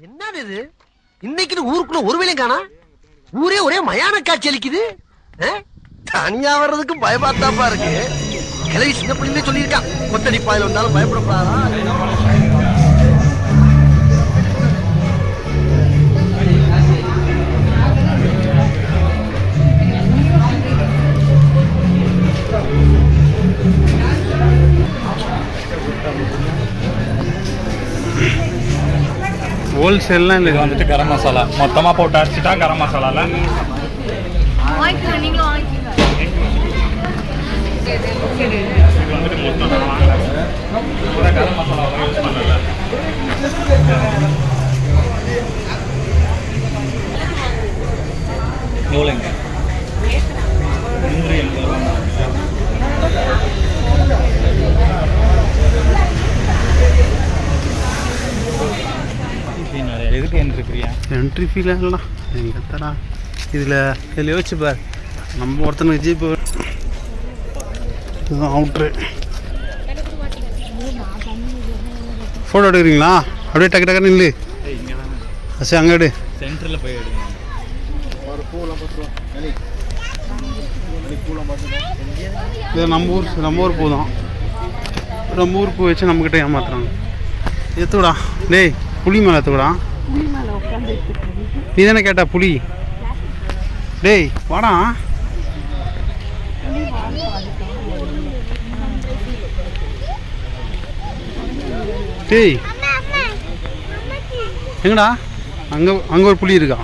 என்னது இது? இன்னைக்கு ஊருக்குள்ள ஒரு வேலையும் காணா. ஊரே ஒரே மயான காட்சி அளிக்குது. தனியா வர்றதுக்கு பயமாத்தாப்பா இருக்கு. கிளவி சின்ன பிள்ளைங்களே சொல்லியிருக்கான், கொத்தடி பாயில் வந்தாலும் பயப்படப்படாதா. ஹோல்சேல்லாம் இல்லை. இது வந்துட்டு கரம் மசாலா மொத்தமாக போட்டு அடிச்சுட்டா கரம் மசாலாவில் இது வந்துட்டு மொத்தம் பூரா கரம் மசாலாவை யூஸ் பண்ணல. எவ்வளோங்க? 180 ரூபா. எதுக்கு என்ட்ரி ஃபீலாம் எங்கே தரா இதில் யோசிச்சு பார். நம்ம ஒருத்தனுக்கு ஜீப்பு இதுதான் அவுட்ரு. ஃபோட்டோ எடுக்கிறீங்களா? அப்படியே டக்கு டக்குன்னு இல்லை சரி அங்கே எடு. சென்டரில் போய் எடுங்க. இது நம்ம ஊர் பூ தான். நம்ம ஊர் பூ வச்சு நம்மக்கிட்ட ஏமாத்துறாங்க. எத்துவிடா டேய், புளி மேலே எத்துவிடா. நீ தானே கேட்டா புளி. டேய் வாடா. டேய் எங்கடா? அங்கே ஒரு புளி இருக்கா?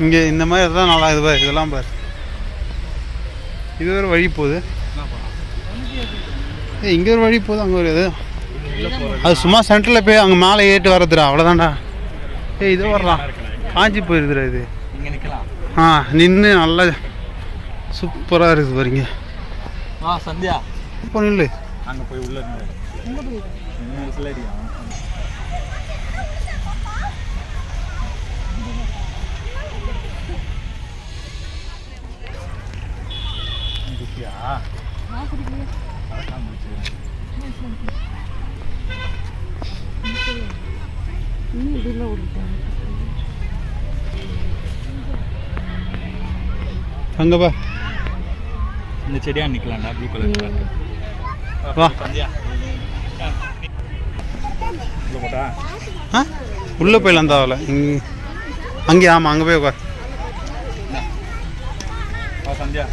இங்கே இந்த மாதிரி இதெல்லாம் நல்லா இது பாரு. இதெல்லாம் பாரு, இது ஒரு வழி போகுது. இங்கே ஒரு வழி போகுது, அங்கே ஒரு இது. அது சும்மா சென்டரில் போய் அங்கே மேலே ஏறிட்டு வர்றதுடா, அவ்வளோதான்டா. இது வரலாம், காஞ்சி போயிருதுடா இது. நின்று நல்லா சூப்பராக இருக்குது பாருங்க. சந்தியா இப்போ நில்லு. அங்கே போய் உள்ள அங்கப்பா இந்த செடியா நிக்கலாம்டா. ப்ளூ கலர் வா. உள்ளே போயிடலாம் தாவல. அங்கே ஆமாம், அங்கே போய் உட்கார். சந்தியா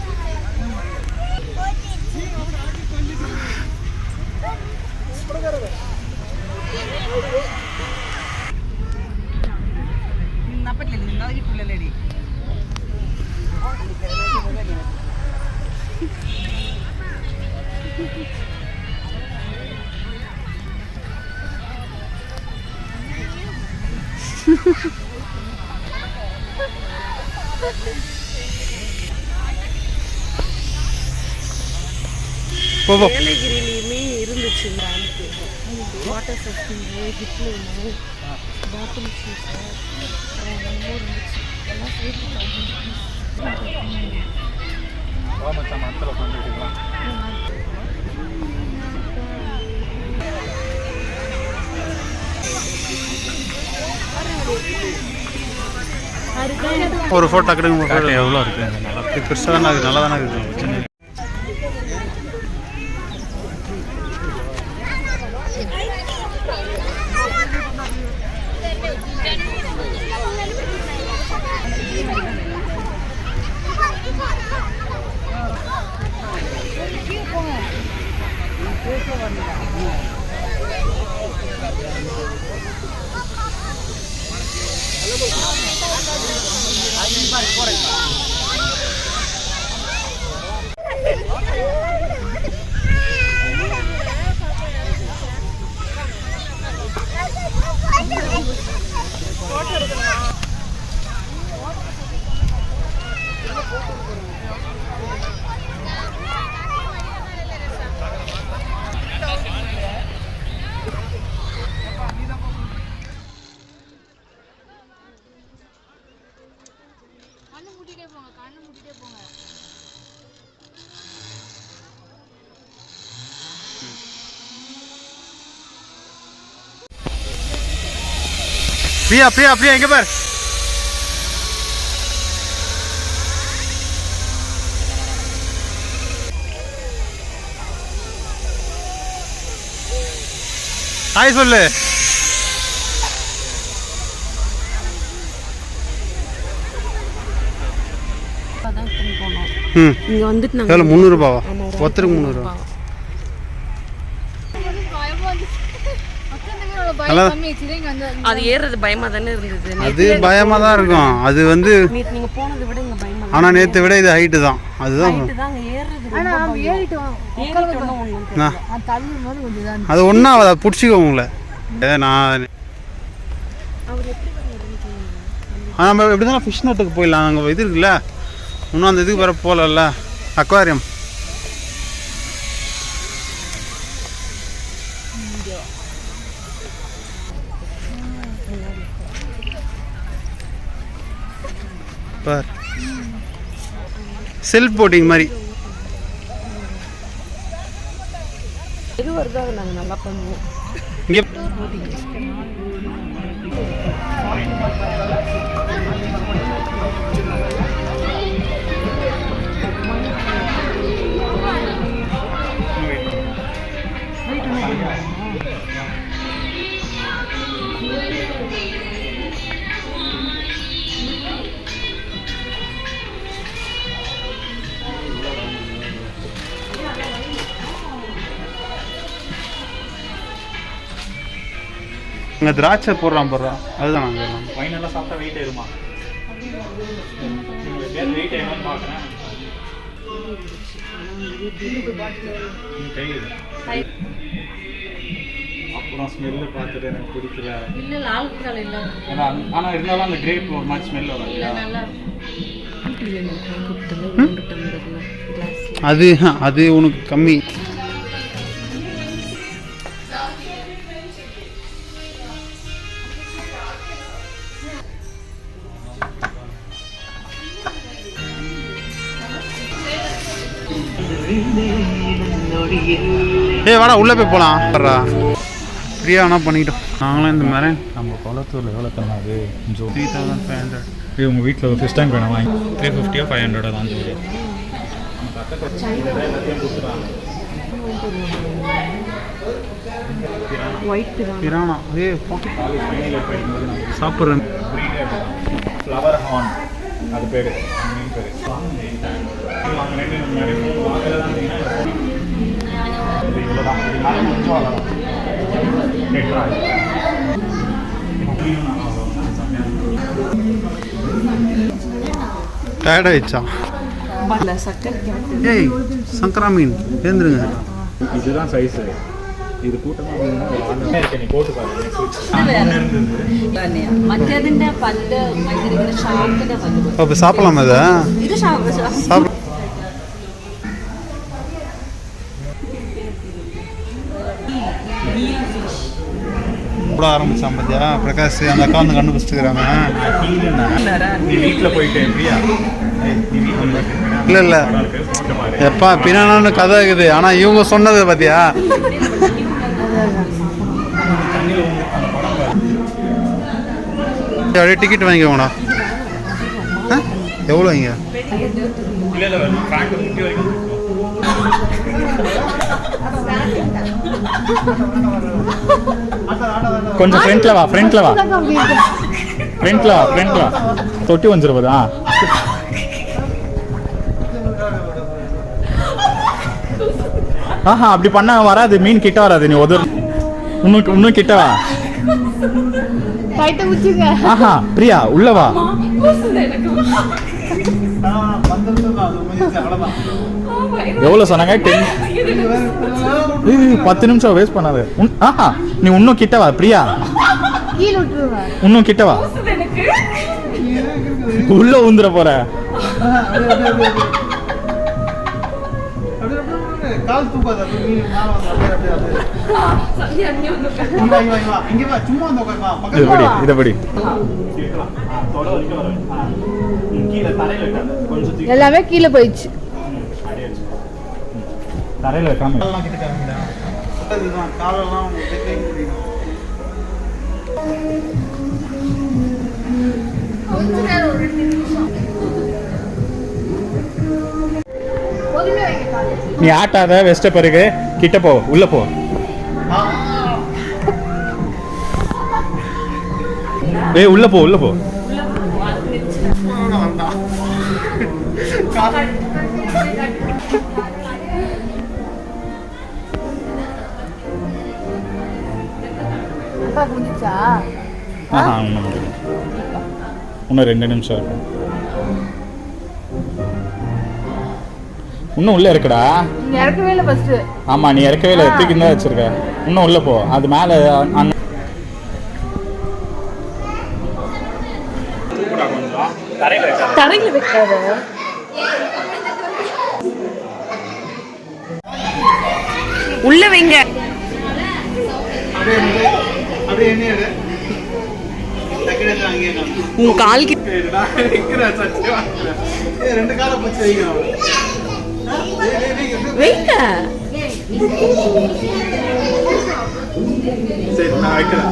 ஏலகிரிலையுமே இருந்துச்சு இந்த ஆளுக்கு. வாட்டர் சஸ்டிங், ஹிட்லு, பாட்டில் ஷீஸ் இருந்துச்சு. எல்லாம் சேர்த்து மரத்தில் பண்ணிக்கலாம். ஒரு ஃபோட்டோ கிடைக்கும். எவ்வளோ இருக்குது? நல்லா பெருசாக தானே இருக்குது, நல்லா தானே இருக்குது. பிரியா பிரியா பிரியா எங்க பார். ஹாய் சொல்லு. அதான் போனோம். ம் இங்க வந்துட்டு நாங்க எவ்வளோ 300 ரூபாவா? ஒருத்தருக்கு 300 ரூபா. நல்லா அது ஏறுறது பயமா தானே இருந்தது. அது பயமா தான் இருக்கும். அது வந்து நேத்து நீங்க போனதை விட இங்க பயமா ஆனா நேற்றை விட இது ஹைட்டு தான். அதுதான் தாங்க ஏறுறது. அது ஒன்றா அதை பிடிச்சிக்கோ உங்களை. நான் நம்ம எப்படி தானே ஃபிஷ் நட்டுக்கு போயிடலாம். அங்கே இது இருக்குல்ல, இன்னும் அந்த இதுக்கு வேறு போகலல்ல, அக்வாரியம். பார் செல்ஃப் போட்டிங் மாதிரி. எது வருதோ அதை நாங்கள் நல்லா பண்ணுவோம். இங்கே இங்கே திராட்சை போடுறான் அதுதான் நாங்கள் ஃபைனலாக சாப்பிட்டா வெயிட் ஏறுமா? வெயிட் ஏறுமான்னு பார்க்குறேன். அப்புறம் ஸ்மெல்லு பார்த்துட்டு எனக்கு பிடிக்கல. இல்லை ஆல்கஹால் இல்லை. ஏன்னா ஆனால் இருந்தாலும் அந்த கிரேப் ஒரு மாதிரி ஸ்மெல் வரும் இல்லையா? அது அது உனக்கு கம்மி. ஏய் வாடா உள்ளே போய் போகலாம். வர்றா ஃப்ரீயாக வேணா பண்ணிக்கிட்டோம். நாங்களும் இந்த மாதிரி நம்ம குளத்தூரில் எவ்வளோ தரணும்? அது 3500. இது உங்கள் வீட்டில் ஒரு ஃபிஷ் டேங்க் வேணும் வாங்கி 350 500 தான் சொல்லி பிரானா. ஏ சாப்பிட்றேன். ஃப்ளவர் ஹார்ன் அது பேர் மீன் பேர். இவ்வளோதான். இது மேலே கொஞ்சம் அவ்வளோதான். டயர்ட் ஆயிடுச்சா? ஏய் சங்கரா மீன் எழுந்துருங்க. இதுதான் சைஸு. இது கூட்டமாக நீ போட்டு பாருங்க. இப்போ சாப்பிடலாமா இதை? சாப்பிட கூட ஆரம்பிச்சான் பார்த்தியா பிரகாஷ்? அந்த அக்கா வந்து கண்டுபிடிச்சிட்டுக்கிறாங்க. நீ வீட்டில் போயிட்டு பிரியா இல்லை இல்லை எப்பா பின்னான்னு கதை இருக்குது. ஆனால் இவங்க சொன்னது பார்த்தியா? அப்படியே டிக்கெட் வாங்கிக்கோங்கண்ணா. எவ்வளோ இங்க? கொஞ்சம் ஃப்ரண்ட்ல வா. தொட்டி வந்துருப்பதா? ஆஹா அப்படி பண்ண வராது. மீன் கிட்ட வராது. நீ இன்னும் கிட்ட வா. ஆஹா பிரியா உள்ள வா. எவ்வளவு சொன்னாங்க? 10 நிமிஷம் வேஸ்ட் பண்ணாது. ஆஹா நீ இன்னும் கிட்ட வா பிரியா. இன்னும் கிட்ட வா. உள்ள ஊந்துற போற. கால் தூக்காத. எல்லாமே கீழே போயிடுச்சு. தரையில வைக்காம காலெல்லாம் நீ ஆட்டாத வெஸ்ட பிறகு கிட்ட போ உள்ள போ. ஏய் உள்ள போ உள்ள போ. அப்பா குடிச்சா இன்னும் 2 நிமிஷம் இருக்கும். இன்னும் உள்ள இருக்குடா. நீ இறக்கவே இல்லை ஃபர்ஸ்ட். ஆமா நீ இறக்கவே இல்லை, தூக்கி தான் வச்சிருக்க. இன்னும் உள்ள போ, அது மேல தரையில வைக்காத. உள்ள வைங்க. உன் கால் வைங்க. சரி நான் வைக்கிறேன்.